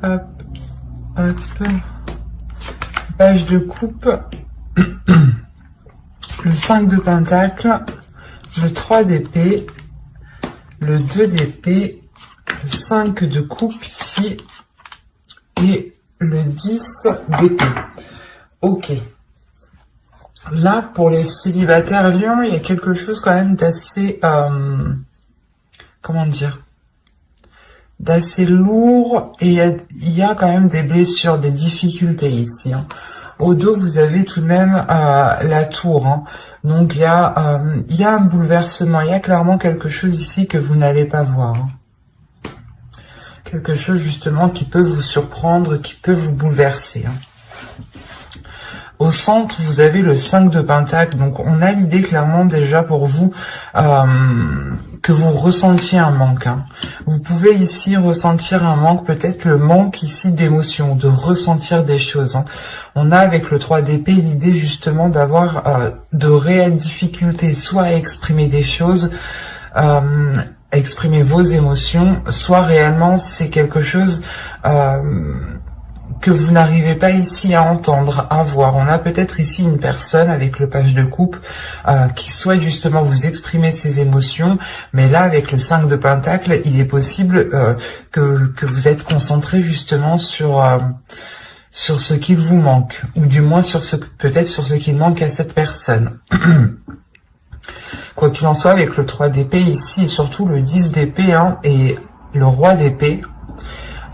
Hop, hop. Page de coupe. Le 5 de pentacle. Le 3 d'épée. Le 2 d'épée. Le 5 de coupe ici. Et le 10 d'épée. Ok. Là, pour les célibataires lions, il y a quelque chose quand même d'assez... comment dire, d'assez lourd, et il y a quand même des blessures, des difficultés ici. Hein. Au dos, vous avez tout de même la tour. Hein. Donc, il y a un bouleversement. Il y a clairement quelque chose ici que vous n'allez pas voir. Hein. Quelque chose, justement, qui peut vous surprendre, qui peut vous bouleverser. Hein. Au centre, vous avez le 5 de pentacle. Donc, on a l'idée clairement déjà pour vous que vous ressentiez un manque. Hein. Vous pouvez ici ressentir un manque, peut-être le manque ici d'émotion, de ressentir des choses. Hein. On a avec le 3 d'épée l'idée justement d'avoir de réelles difficultés, soit à exprimer des choses, à exprimer vos émotions, soit réellement c'est quelque chose... que vous n'arrivez pas ici à entendre, à voir. On a peut-être ici une personne avec le page de coupe qui souhaite justement vous exprimer ses émotions, mais là avec le 5 de pentacle, il est possible que vous êtes concentré justement sur ce qu'il vous manque, ou du moins sur peut-être sur ce qu'il manque à cette personne. Quoi qu'il en soit, avec le 3 d'épée ici, et surtout le 10 d'épée hein, et le roi d'épée,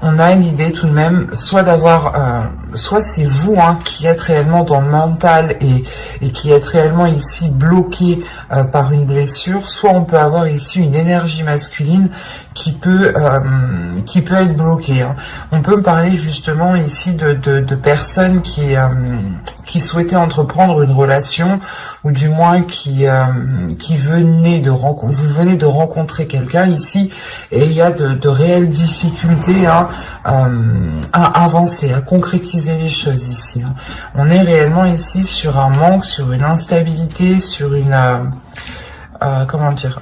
on a l'idée tout de même, soit d'avoir, soit c'est vous hein, qui êtes réellement dans le mental et qui êtes réellement ici bloqué par une blessure, soit on peut avoir ici une énergie masculine qui peut être bloquée. Hein. On peut me parler justement ici de personnes qui souhaitaient entreprendre une relation, ou du moins qui venaient vous venez de rencontrer quelqu'un ici, et il y a de réelles difficultés hein, à avancer, à concrétiser les choses ici. Hein. On est réellement ici sur un manque, sur une instabilité, sur une comment dire,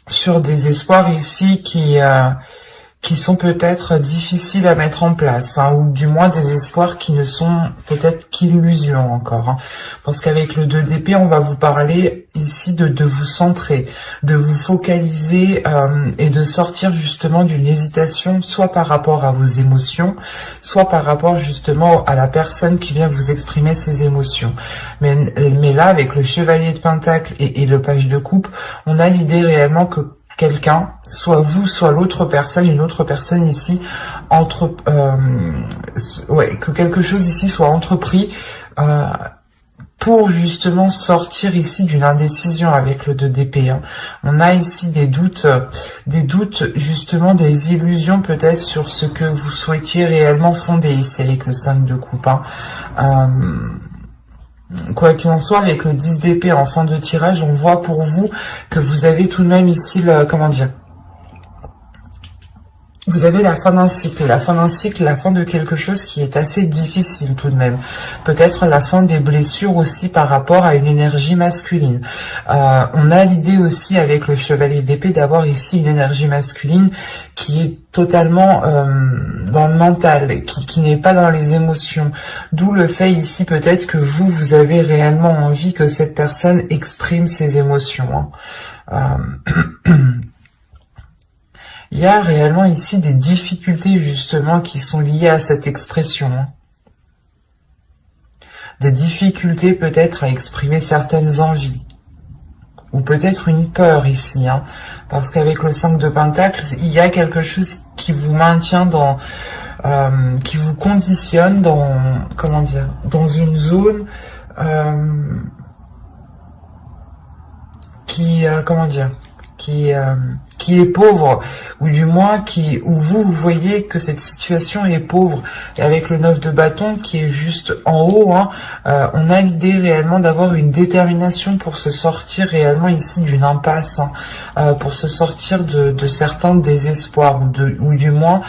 sur des espoirs ici qui sont peut-être difficiles à mettre en place, hein, ou du moins des espoirs qui ne sont peut-être qu'illusions encore. Hein, parce qu'avec le 2 d'épée, on va vous parler ici de vous centrer, de vous focaliser et de sortir justement d'une hésitation, soit par rapport à vos émotions, soit par rapport justement à la personne qui vient vous exprimer ses émotions. Mais là, avec le chevalier de pentacle et le page de coupe, on a l'idée réellement que quelqu'un, soit vous, soit l'autre personne, une autre personne ici, que quelque chose ici soit entrepris pour justement sortir ici d'une indécision avec le 2 d'épée. Hein. On a ici des doutes justement, des illusions peut-être sur ce que vous souhaitiez réellement fonder ici avec le 5 de coupe. Hein. Quoi qu'il en soit, avec le 10 d'épée en fin de tirage, on voit pour vous que vous avez tout de même ici le, comment dire, vous avez la fin d'un cycle, la fin de quelque chose qui est assez difficile tout de même. Peut-être la fin des blessures aussi par rapport à une énergie masculine. On a l'idée aussi avec le chevalier d'épée d'avoir ici une énergie masculine qui est totalement dans le mental, qui n'est pas dans les émotions. D'où le fait ici peut-être que vous avez réellement envie que cette personne exprime ses émotions. Hein. Il y a réellement ici des difficultés justement qui sont liées à cette expression. Hein. Des difficultés peut-être à exprimer certaines envies. Ou peut-être une peur ici. Hein. Parce qu'avec le 5 de pentacle, il y a quelque chose qui vous maintient dans... qui vous conditionne dans... Comment dire, dans une zone... comment dire, qui est pauvre, ou du moins où vous voyez que cette situation est pauvre. Et avec le 9 de bâton qui est juste en haut, hein, on a l'idée réellement d'avoir une détermination pour se sortir réellement ici d'une impasse, hein, pour se sortir de certains désespoirs, ou du moins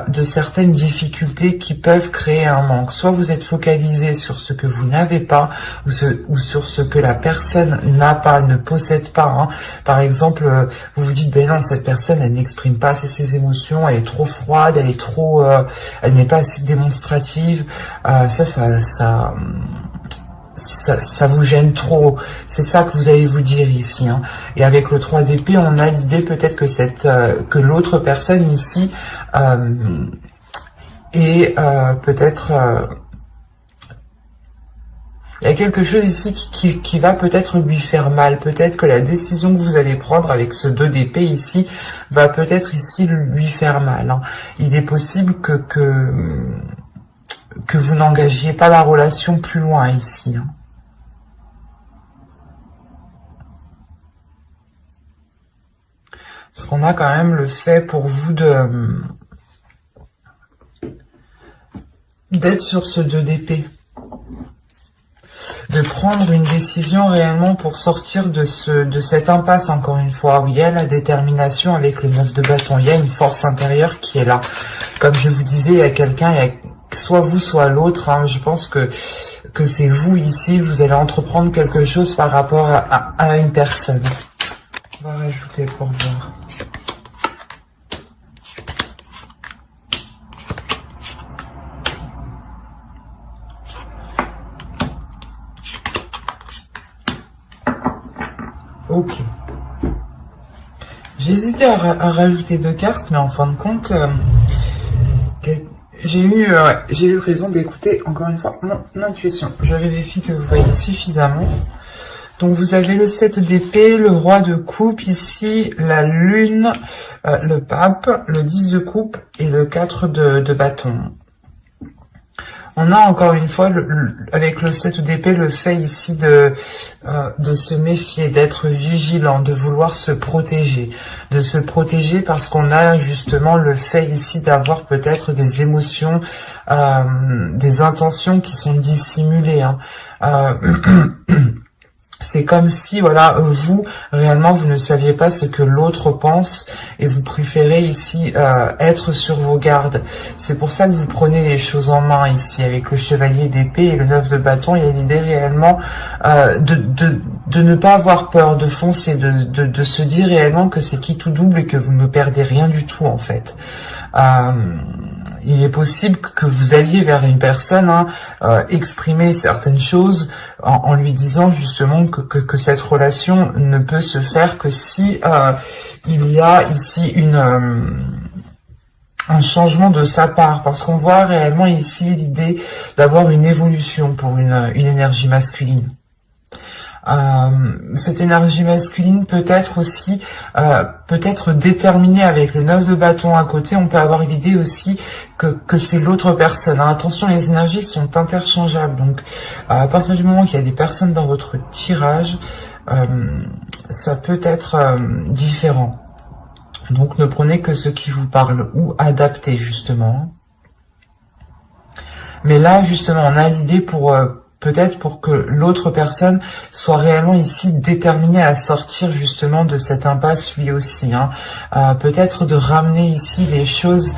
de certaines difficultés qui peuvent créer un manque. Soit vous êtes focalisé sur ce que vous n'avez pas, ou sur ce que la personne n'a pas, ne possède pas. Hein. Par exemple, vous vous dites, ben non, non, cette personne, elle n'exprime pas assez ses émotions, elle est trop froide, elle est trop, elle n'est pas assez démonstrative. Ça vous gêne trop. C'est ça que vous allez vous dire ici. Hein. Et avec le 3 d'épée, on a l'idée peut-être que l'autre personne ici est peut-être... il y a quelque chose ici qui va peut-être lui faire mal. Peut-être que la décision que vous allez prendre avec ce 2 d'épée ici va peut-être ici lui faire mal. Hein. Il est possible que vous n'engagiez pas la relation plus loin ici. Hein. Parce qu'on a quand même le fait pour vous d'être sur ce 2 d'épée. De prendre une décision réellement pour sortir de cette impasse, encore une fois, où il y a la détermination avec le 9 de bâton, il y a une force intérieure qui est là. Comme je vous disais, il y a quelqu'un, soit vous, soit l'autre, hein, je pense que c'est vous ici, vous allez entreprendre quelque chose par rapport à une personne. On va rajouter pour voir. Ok. J'ai hésité à rajouter 2 cartes, mais en fin de compte, j'ai eu raison d'écouter encore une fois mon intuition. Je vérifie que vous voyez suffisamment. Donc vous avez le 7 d'épée, le roi de coupe ici, la lune, le pape, le 10 de coupe et le 4 de bâton. On a encore une fois, avec le 7 d'épée, le fait ici de se méfier, d'être vigilant, de vouloir se protéger. De se protéger parce qu'on a justement le fait ici d'avoir peut-être des émotions, des intentions qui sont dissimulées. Hein. C'est comme si, voilà, vous, réellement, vous ne saviez pas ce que l'autre pense et vous préférez ici être sur vos gardes. C'est pour ça que vous prenez les choses en main ici, avec le chevalier d'épée et le 9 de bâton. Il y a l'idée réellement de ne pas avoir peur, de foncer, de se dire réellement que c'est qui tout double et que vous ne perdez rien du tout, en fait. Il est possible que vous alliez vers une personne, hein, exprimer certaines choses en lui disant justement que cette relation ne peut se faire que si il y a ici un changement de sa part, parce qu'on voit réellement ici l'idée d'avoir une évolution pour une énergie masculine. Cette énergie masculine peut être aussi peut-être déterminée avec le 9 de bâton à côté. On peut avoir l'idée aussi que c'est l'autre personne. Hein. Attention, les énergies sont interchangeables. Donc, à partir du moment qu'il y a des personnes dans votre tirage, ça peut être différent. Donc, ne prenez que ce qui vous parle ou adaptez justement. Mais là, justement, on a l'idée peut-être pour que l'autre personne soit réellement ici déterminée à sortir justement de cette impasse lui aussi. Hein. Peut-être de ramener ici les choses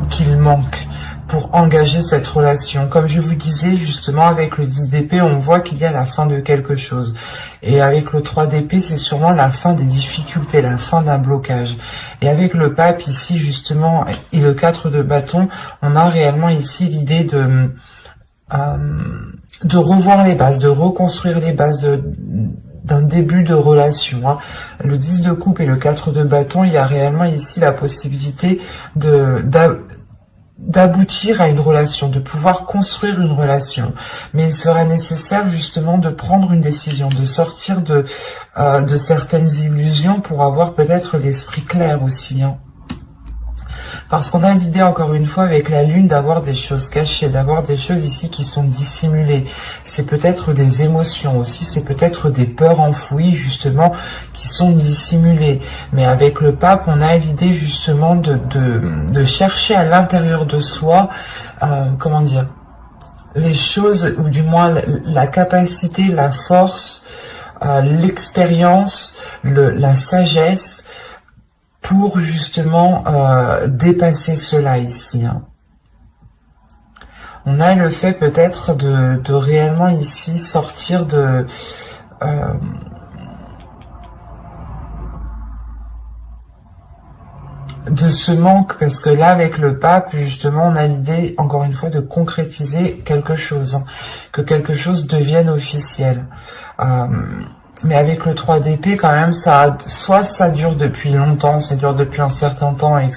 qu'il manque pour engager cette relation. Comme je vous disais, justement, avec le 10 d'épée, on voit qu'il y a la fin de quelque chose. Et avec le 3 d'épée, c'est sûrement la fin des difficultés, la fin d'un blocage. Et avec le pape ici, justement, et le 4 de bâton, on a réellement ici l'idée de revoir les bases, de reconstruire les bases d'un début de relation. Hein. Le 10 de coupe et le 4 de bâton, il y a réellement ici la possibilité d'aboutir à une relation, de pouvoir construire une relation. Mais il sera nécessaire justement de prendre une décision, de sortir de certaines illusions pour avoir peut-être l'esprit clair aussi. Hein. Parce qu'on a l'idée, encore une fois, avec la lune, d'avoir des choses cachées, d'avoir des choses ici qui sont dissimulées. C'est peut-être des émotions aussi, c'est peut-être des peurs enfouies, justement, qui sont dissimulées. Mais avec le pape, on a l'idée, justement, de chercher à l'intérieur de soi, comment dire, les choses, ou du moins la capacité, la force, l'expérience, la sagesse, pour justement dépasser cela ici. Hein. On a le fait peut-être de réellement ici sortir de... de ce manque, parce que là, avec le pape, justement, on a l'idée, encore une fois, de concrétiser quelque chose, hein, que quelque chose devienne officiel. Mais avec le 3 d'épée, quand même, soit ça dure depuis longtemps, ça dure depuis un certain temps, et que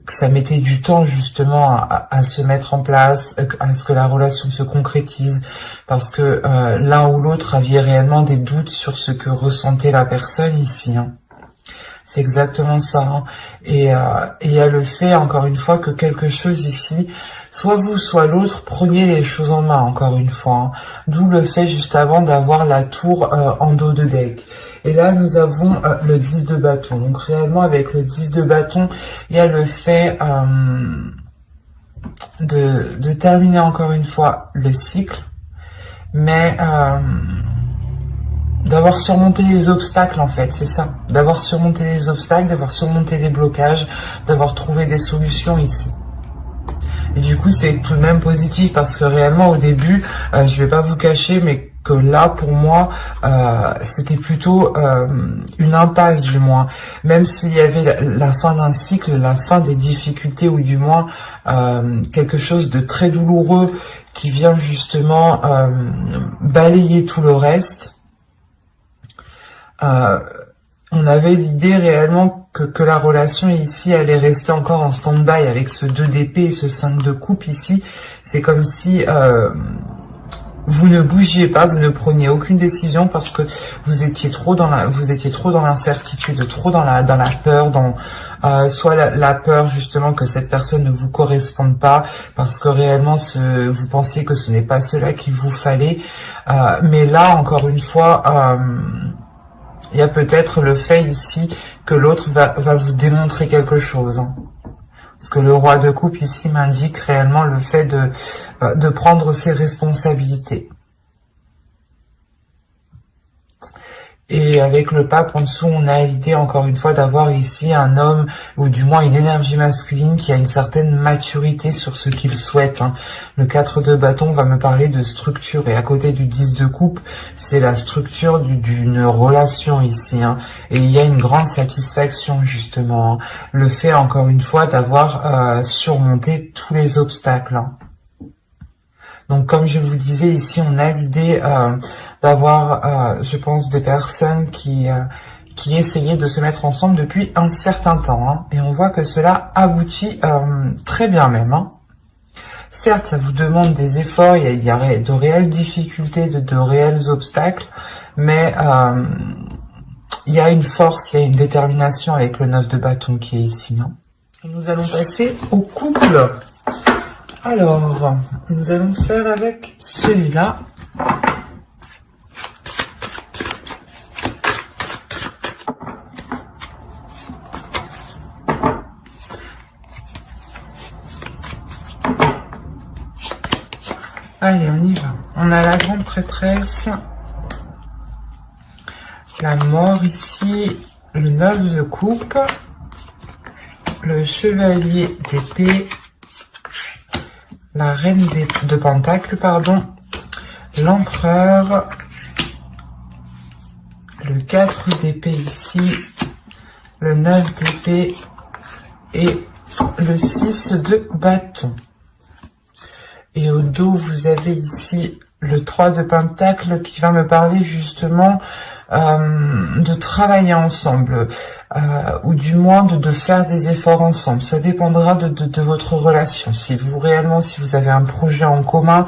ça mettait du temps, justement, à se mettre en place, à ce que la relation se concrétise, parce que l'un ou l'autre aviez réellement des doutes sur ce que ressentait la personne ici, hein. C'est exactement ça, hein. Et il y a le fait, encore une fois, que quelque chose ici, soit vous, soit l'autre, preniez les choses en main, encore une fois, hein. D'où le fait, juste avant, d'avoir la tour en dos de deck. Et là, nous avons le 10 de bâton. Donc, réellement, avec le 10 de bâton, il y a le fait de terminer, encore une fois, le cycle, mais d'avoir surmonté les obstacles, en fait, c'est ça. D'avoir surmonté les obstacles, d'avoir surmonté les blocages, d'avoir trouvé des solutions ici. Et du coup, c'est tout de même positif, parce que réellement, au début, je vais pas vous cacher, mais que là, pour moi, c'était plutôt une impasse, du moins. Même s'il y avait la fin d'un cycle, la fin des difficultés, ou du moins quelque chose de très douloureux qui vient justement balayer tout le reste. On avait l'idée réellement que la relation ici allait rester encore en stand-by avec ce 2 d'épée et ce 5 de coupe ici. C'est comme si vous ne bougiez pas, vous ne preniez aucune décision, parce que vous étiez trop dans l'incertitude, trop dans la peur, soit la peur justement que cette personne ne vous corresponde pas, parce que réellement vous pensiez que ce n'est pas cela qu'il vous fallait. Mais là, encore une fois, il y a peut-être le fait ici que l'autre va vous démontrer quelque chose, hein. Parce que le roi de coupe ici m'indique réellement le fait de prendre ses responsabilités. Et avec le pape en dessous, on a l'idée encore une fois d'avoir ici un homme, ou du moins une énergie masculine qui a une certaine maturité sur ce qu'il souhaite, hein. Le 4 de bâton va me parler de structure, et à côté du 10 de coupe, c'est la structure d'une relation ici, hein. Et il y a une grande satisfaction justement, hein. Le fait encore une fois d'avoir surmonté tous les obstacles, hein. Donc, comme je vous disais, ici, on a l'idée d'avoir, je pense, des personnes qui essayaient de se mettre ensemble depuis un certain temps, hein. Et on voit que cela aboutit très bien même, hein. Certes, ça vous demande des efforts, il y a de réelles difficultés, de réels obstacles, mais il y a une force, il y a une détermination avec le 9 de bâton qui est ici, hein. Et nous allons passer au couple. Alors, nous allons faire avec celui-là. Allez, on y va. On a la grande prêtresse, la mort ici, le 9 de coupe, le chevalier d'épée, la reine de pentacle, pardon, l'empereur, le 4 d'épée ici, le 9 d'épée et le 6 de bâton. Et au dos, vous avez ici le 3 de pentacle qui va me parler justement de travailler ensemble, ou du moins de faire des efforts ensemble. Ça dépendra de votre relation. Si vous avez un projet en commun,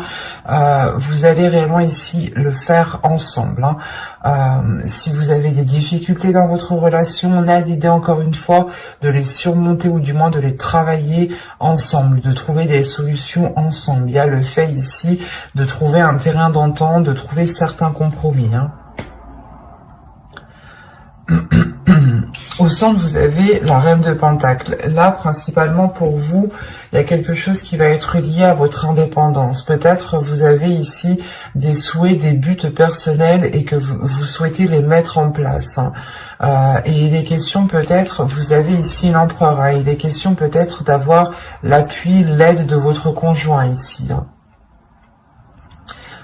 vous allez réellement ici le faire ensemble, hein. Si vous avez des difficultés dans votre relation, on a l'idée encore une fois de les surmonter, ou du moins de les travailler ensemble, de trouver des solutions ensemble. Il y a le fait ici de trouver un terrain d'entente, de trouver certains compromis, hein. Au centre, vous avez la reine de pentacle. Là, principalement pour vous, il y a quelque chose qui va être lié à votre indépendance. Peut-être vous avez ici des souhaits, des buts personnels et que vous souhaitez les mettre en place, hein. Et il est question peut-être, vous avez ici l'empereur, hein, il est question peut-être d'avoir l'appui, l'aide de votre conjoint ici, hein.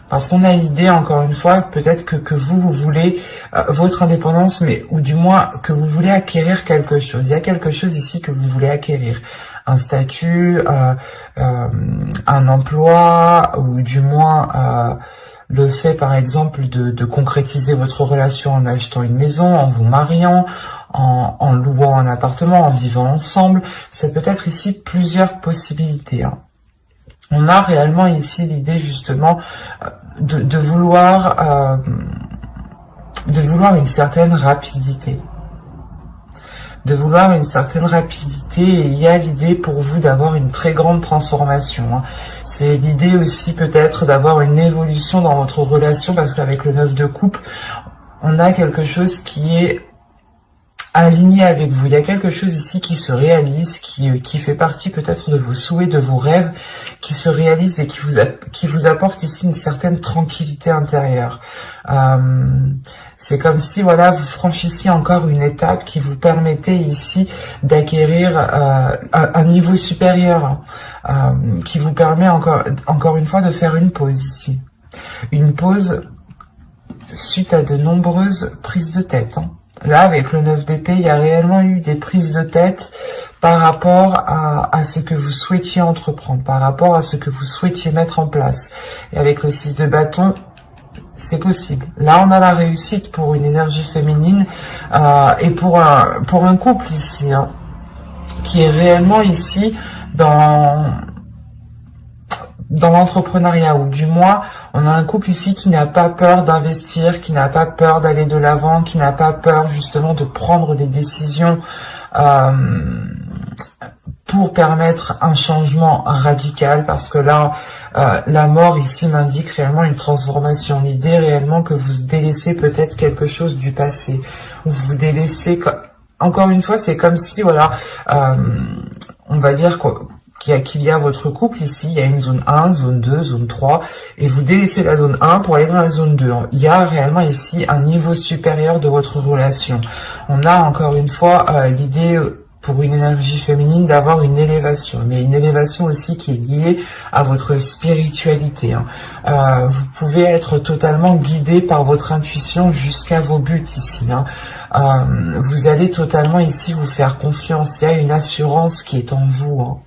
Parce qu'on a l'idée, encore une fois, peut-être que vous voulez votre indépendance, mais ou du moins que vous voulez acquérir quelque chose. Il y a quelque chose ici que vous voulez acquérir. Un statut, un emploi, ou du moins le fait, par exemple, de concrétiser votre relation en achetant une maison, en vous mariant, en louant un appartement, en vivant ensemble. Ça peut être ici plusieurs possibilités, hein. On a réellement ici l'idée justement de vouloir une certaine rapidité. De vouloir une certaine rapidité, et il y a l'idée pour vous d'avoir une très grande transformation, hein. C'est l'idée aussi peut-être d'avoir une évolution dans votre relation, parce qu'avec le 9 de coupe, on a quelque chose qui est aligné avec vous. Il y a quelque chose ici qui se réalise, qui fait partie peut-être de vos souhaits, de vos rêves, qui se réalise et qui vous apporte ici une certaine tranquillité intérieure. C'est comme si, voilà, vous franchissiez encore une étape qui vous permettait ici d'acquérir un niveau supérieur, qui vous permet encore une fois de faire une pause ici. Une pause suite à de nombreuses prises de tête, hein. Là, avec le 9 d'épée, il y a réellement eu des prises de tête par rapport à ce que vous souhaitiez entreprendre, par rapport à ce que vous souhaitiez mettre en place. Et avec le 6 de bâton, c'est possible. Là, on a la réussite pour une énergie féminine et pour un couple ici, hein, qui est réellement ici dans l'entrepreneuriat, ou du moins on a un couple ici qui n'a pas peur d'investir, qui n'a pas peur d'aller de l'avant, qui n'a pas peur justement de prendre des décisions pour permettre un changement radical, parce que là la mort ici m'indique réellement une transformation. L'idée réellement que vous délaissez peut-être quelque chose du passé, ou vous délaissez, encore une fois, c'est comme si, voilà, on va dire qu'il y a votre couple ici, il y a une zone 1, zone 2, zone 3, et vous délaissez la zone 1 pour aller dans la zone 2. Il y a réellement ici un niveau supérieur de votre relation. On a encore une fois l'idée pour une énergie féminine d'avoir une élévation, mais une élévation aussi qui est liée à votre spiritualité, hein. Vous pouvez être totalement guidé par votre intuition jusqu'à vos buts ici, hein. Vous allez totalement ici vous faire confiance. Il y a une assurance qui est en vous, hein,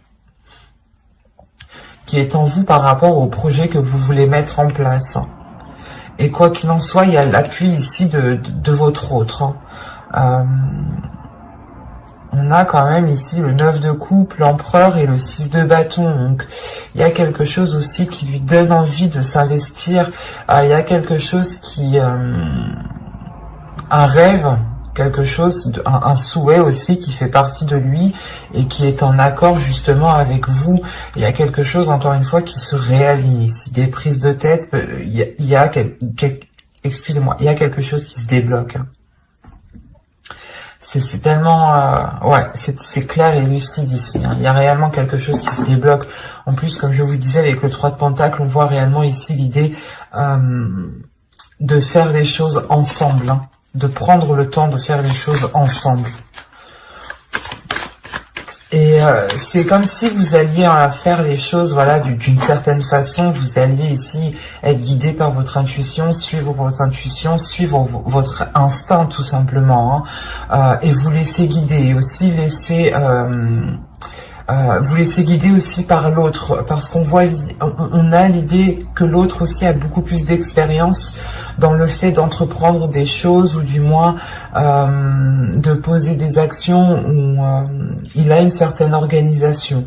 qui est en vous par rapport au projet que vous voulez mettre en place. Et quoi qu'il en soit, il y a l'appui ici de votre autre, hein. On a quand même ici le 9 de coupe, l'empereur et le 6 de bâton. Donc, il y a quelque chose aussi qui lui donne envie de s'investir. Il y a quelque chose qui... un rêve, quelque chose, un souhait aussi qui fait partie de lui et qui est en accord justement avec vous. Il y a quelque chose, encore une fois, qui se réaligne ici. Des prises de tête, excusez-moi, il y a quelque chose qui se débloque, hein. C'est tellement... ouais, c'est clair et lucide ici, hein. Il y a réellement quelque chose qui se débloque. En plus, comme je vous disais, avec le 3 de Pentacle, on voit réellement ici l'idée de faire les choses ensemble, hein, de prendre le temps de faire les choses ensemble. Et c'est comme si vous alliez faire les choses, voilà, d'une certaine façon. Vous alliez ici être guidé par votre intuition, suivre votre instinct tout simplement, hein, et vous laisser guider, et aussi vous laissez guider aussi par l'autre, parce qu'on voit, on a l'idée que l'autre aussi a beaucoup plus d'expérience dans le fait d'entreprendre des choses, ou du moins de poser des actions, où il a une certaine organisation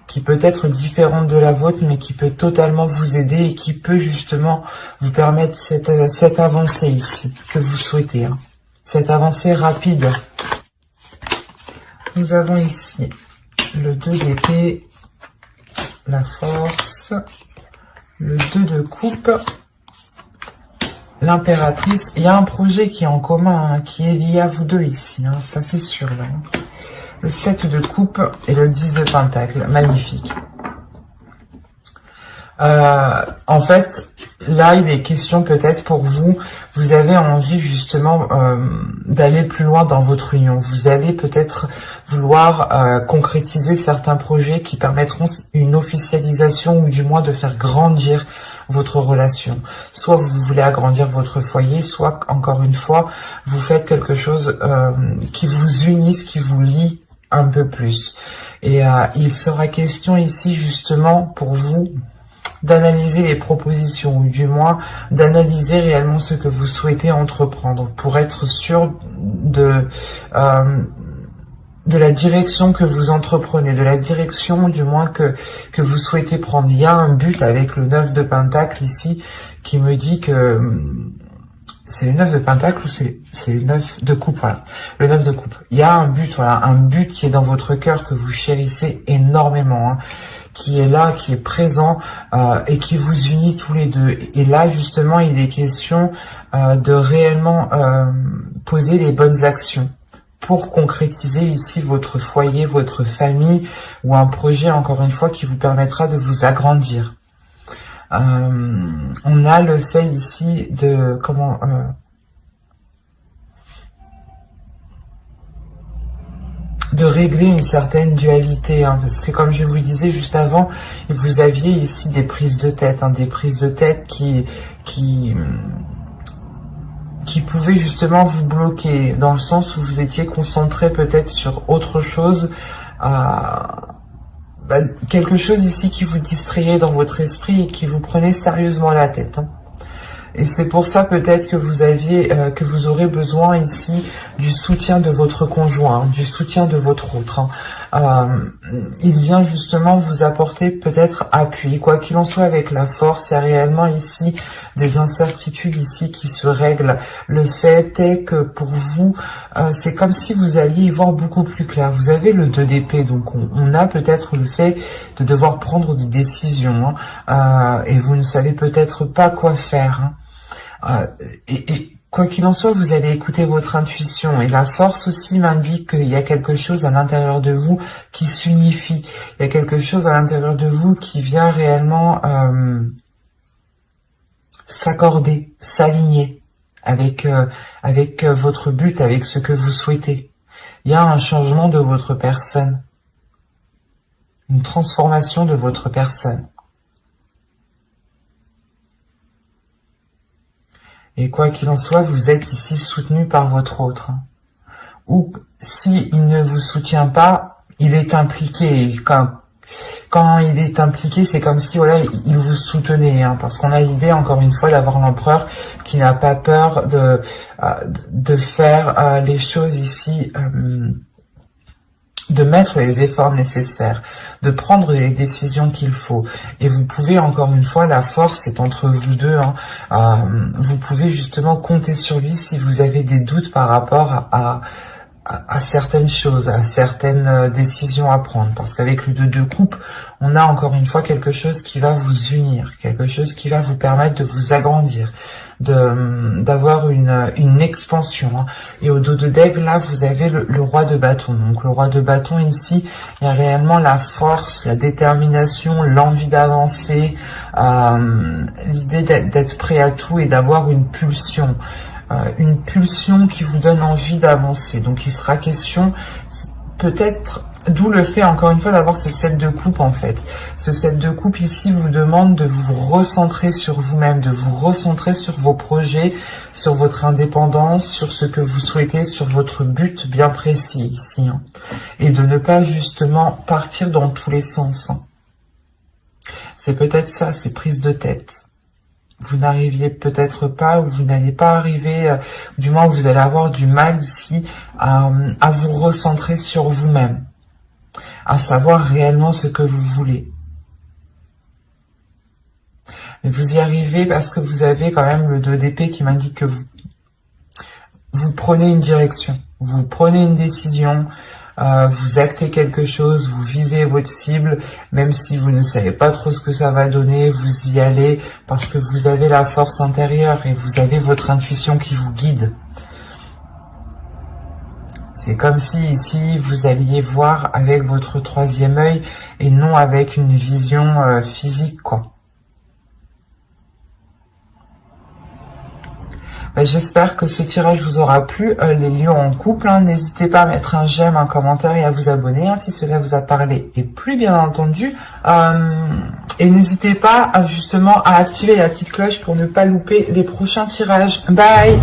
qui peut être différente de la vôtre, mais qui peut totalement vous aider et qui peut justement vous permettre cette avancée ici que vous souhaitez, hein, cette avancée rapide. Nous avons ici le 2 d'épée, la force, le 2 de coupe, l'impératrice. Il y a un projet qui est en commun, hein, qui est lié à vous deux ici, hein, ça c'est sûr, là. Le 7 de coupe et le 10 de pentacle, magnifique. En fait, Là, il est question peut-être pour vous, vous avez envie justement d'aller plus loin dans votre union. Vous allez peut-être vouloir concrétiser certains projets qui permettront une officialisation ou du moins de faire grandir votre relation. Soit vous voulez agrandir votre foyer, soit encore une fois, vous faites quelque chose qui vous unisse, qui vous lie un peu plus. Et il sera question ici justement pour vous d'analyser les propositions, ou du moins d'analyser réellement ce que vous souhaitez entreprendre, pour être sûr de la direction que vous entreprenez, de la direction du moins que vous souhaitez prendre. Il y a un but avec le 9 de Pentacle ici, qui me dit que c'est le 9 de Pentacle ou c'est le 9 de coupe, voilà. Le 9 de coupe. Il y a un but, voilà, un but qui est dans votre cœur, que vous chérissez énormément, hein, qui est là, qui est présent et qui vous unit tous les deux. Et là, justement, il est question de réellement poser les bonnes actions pour concrétiser ici votre foyer, votre famille, ou un projet, encore une fois, qui vous permettra de vous agrandir. On a le fait ici de de régler une certaine dualité, hein, parce que comme je vous disais juste avant, vous aviez ici des prises de tête, hein, des prises de tête qui pouvaient justement vous bloquer, dans le sens où vous étiez concentré peut-être sur autre chose, quelque chose ici qui vous distrayait dans votre esprit et qui vous prenait sérieusement la tête, hein. Et c'est pour ça peut-être que vous aurez besoin ici du soutien de votre conjoint, hein, du soutien de votre autre, hein. Il vient justement vous apporter peut-être appui. Quoi qu'il en soit, avec la force, il y a réellement ici des incertitudes ici qui se règlent. Le fait est que pour vous, c'est comme si vous alliez y voir beaucoup plus clair. Vous avez le 2 d'épée, donc on a peut-être le fait de devoir prendre des décisions, hein, et vous ne savez peut-être pas quoi faire, hein. Et quoi qu'il en soit, vous allez écouter votre intuition. Et la force aussi m'indique qu'il y a quelque chose à l'intérieur de vous qui s'unifie. Il y a quelque chose à l'intérieur de vous qui vient réellement s'accorder, s'aligner avec votre but, avec ce que vous souhaitez. Il y a un changement de votre personne, une transformation de votre personne. Et quoi qu'il en soit, vous êtes ici soutenu par votre autre. Ou si il ne vous soutient pas, il est impliqué. Et quand il est impliqué, c'est comme si voilà, il vous soutenait, hein, parce qu'on a l'idée, encore une fois, d'avoir l'empereur qui n'a pas peur de faire les choses ici, de mettre les efforts nécessaires, de prendre les décisions qu'il faut. Et vous pouvez, encore une fois, la force est entre vous deux, hein, vous pouvez justement compter sur lui si vous avez des doutes par rapport à certaines choses, à certaines décisions à prendre. Parce qu'avec le 2 de coupe, on a encore une fois quelque chose qui va vous unir, quelque chose qui va vous permettre de vous agrandir, d'avoir une expansion, hein. Et au dos de d'aigle, là, vous avez le roi de bâton. Donc le roi de bâton ici, il y a réellement la force, la détermination, l'envie d'avancer, l'idée d'être prêt à tout et d'avoir une pulsion qui vous donne envie d'avancer. Donc il sera question peut-être, d'où le fait encore une fois d'avoir ce 7 de coupe en fait. Ce 7 de coupe ici vous demande de vous recentrer sur vous-même, de vous recentrer sur vos projets, sur votre indépendance, sur ce que vous souhaitez, sur votre but bien précis ici, hein. Et de ne pas justement partir dans tous les sens, hein. C'est peut-être ça, ces prises de tête. Vous n'arriviez peut-être pas, ou vous n'allez pas arriver, du moins vous allez avoir du mal ici à vous recentrer sur vous-même, à savoir réellement ce que vous voulez. Mais vous y arrivez parce que vous avez quand même le 2 d'épée qui m'indique que vous prenez une direction, vous prenez une décision, vous actez quelque chose, vous visez votre cible, même si vous ne savez pas trop ce que ça va donner, vous y allez parce que vous avez la force intérieure et vous avez votre intuition qui vous guide. C'est comme si ici vous alliez voir avec votre 3e œil et non avec une vision physique, quoi. J'espère que ce tirage vous aura plu, les lions en couple. N'hésitez pas à mettre un j'aime, un commentaire et à vous abonner si cela vous a parlé et plu, bien entendu. Et n'hésitez pas justement à activer la petite cloche pour ne pas louper les prochains tirages. Bye!